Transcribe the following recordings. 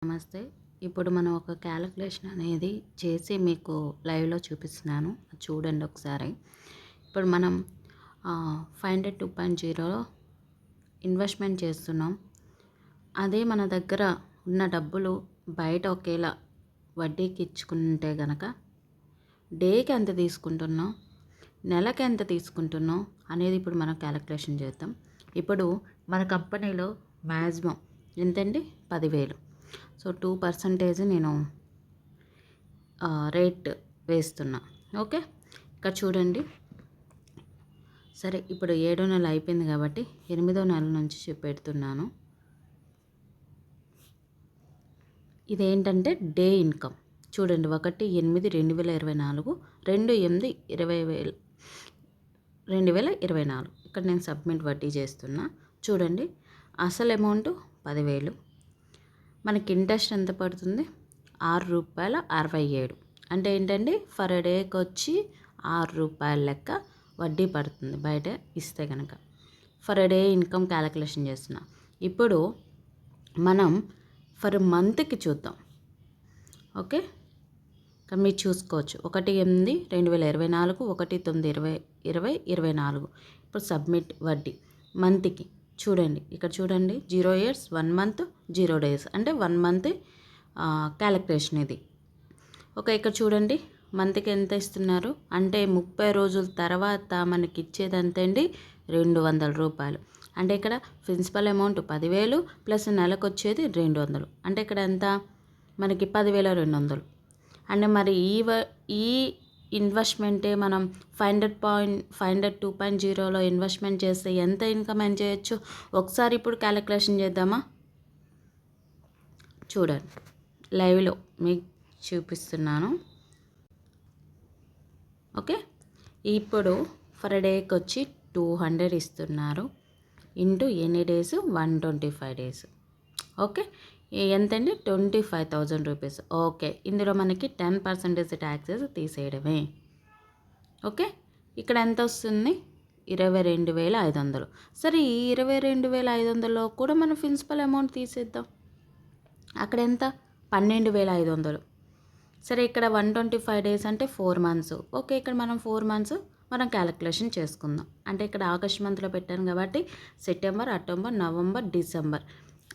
నమస్తే. ఇప్పుడు మనం ఒక క్యాలిక్యులేషన్ అనేది చేసి మీకు లైవ్‌లో చూపిస్తున్నాను. చూడండి ఒకసారి. ఇప్పుడు మనం 500 2.0 ఇన్వెస్ట్‌మెంట్ చేస్తున్నాం. అదే మన దగ్గర ఉన్న డబ్బులు బయట ఒకేలా వడ్డీకి ఇచ్చుకుంటే గనక డేకి ఎంత తీసుకుంటున్నాం, నెలకి ఎంత తీసుకుంటున్నాం అనేది ఇప్పుడు మనం క్యాలిక్యులేషన్ చేద్దాం. ఇప్పుడు మన కంపెనీలో మ్యాక్సిమం ఎంతండి? 10,000. సో 2% నేను రేట్ వేస్తున్నా. ఓకే, ఇక్కడ చూడండి. సరే, ఇప్పుడు 7వ నెల అయిపోయింది కాబట్టి 8వ నెల నుంచి పెడుతున్నాను. ఇదేంటంటే డే ఇన్కమ్. చూడండి, 1/8/2024, 2/8/2024. ఇక్కడ నేను సబ్మిట్ వడ్డీ చేస్తున్నా. చూడండి, అసలు అమౌంట్ 10,000. మనకి ఇంట్రెస్ట్ ఎంత పడుతుంది? ₹6.67. అంటే ఏంటండి, ఫర్ డేకి వచ్చి ₹6 లెక్క వడ్డీ పడుతుంది బయట ఇస్తే కనుక. ఫర్ డే ఇన్కమ్ క్యాలిక్యులేషన్ చేస్తున్నా. ఇప్పుడు మనం ఫర్ మంత్కి చూద్దాం. ఓకే, ఇక్కడ మీరు చూసుకోవచ్చు. 1/8/2024, 1/9/2024. ఇప్పుడు సబ్మిట్ వడ్డీ మంత్కి చూడండి. ఇక్కడ చూడండి, 0 years 1 month 0 days, అంటే 1 month క్యాలిక్యులేషన్ ఇది. ఓకే, ఇక్కడ చూడండి మంత్కి ఎంత ఇస్తున్నారు అంటే 30 రోజుల తర్వాత మనకి ఇచ్చేది ఎంతండి? ₹200. అంటే ఇక్కడ ప్రిన్సిపల్ అమౌంట్ 10,000 ప్లస్ నెలకు వచ్చేది 200. అంటే ఇక్కడ ఎంత మనకి? 10,200. అంటే మరి ఈ ఇన్వెస్ట్మెంటే మనం 500 2.0లో ఇన్వెస్ట్మెంట్ చేస్తే ఎంత ఇన్కమ్ ఎర్న్ చేయొచ్చు? ఒకసారి ఇప్పుడు క్యాలిక్యులేషన్ చేద్దామా? చూడండి, లైవ్లో మీకు చూపిస్తున్నాను. ఓకే, ఇప్పుడు ఫర్ డేకి వచ్చి 200 ఇస్తున్నారు. ఇంటూ ఎన్ని డేస్? 125 days. ఓకే, ఎంతండి? 25,000 రూపీస్. ఓకే, ఇందులో మనకి 10% ట్యాక్సెస్ తీసేయడమే. ఓకే, ఇక్కడ ఎంత వస్తుంది? 22,500. సరే, ఈ 22,500లో కూడా మనం ప్రిన్సిపల్ అమౌంట్ తీసేద్దాం. అక్కడ ఎంత? 12,500. సరే, ఇక్కడ 125 days అంటే 4 months. ఓకే, ఇక్కడ మనం 4 months మనం క్యాలిక్యులేషన్ చేసుకుందాం. అంటే ఇక్కడ ఆగస్ట్ మంత్లో పెట్టాను కాబట్టి సెప్టెంబర్, అక్టోబర్, నవంబర్, డిసెంబర్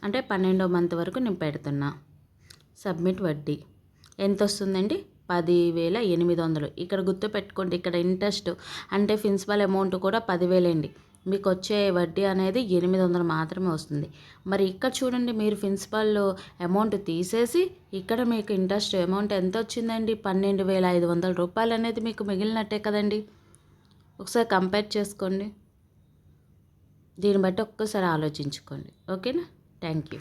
అంటే 12వ మంత్ వరకు నేను పెడుతున్నా. సబ్మిట్ వడ్డీ ఎంత వస్తుందండి? 10,800. ఇక్కడ గుర్తుపెట్టుకోండి, ఇక్కడ ఇంట్రెస్ట్ అంటే ప్రిన్సిపల్ అమౌంట్ కూడా 10,000 అండి. మీకు వచ్చే వడ్డీ అనేది 800 మాత్రమే వస్తుంది. మరి ఇక్కడ చూడండి, మీరు ప్రిన్సిపల్ అమౌంట్ తీసేసి ఇక్కడ మీకు ఇంట్రెస్ట్ అమౌంట్ ఎంత వచ్చిందండి? 12,500 రూపాయలు అనేది మీకు మిగిలినట్టే కదండి. ఒకసారి కంపేర్ చేసుకోండి. దీన్ని బట్టి ఒక్కసారి ఆలోచించుకోండి. ఓకేనా? Thank you.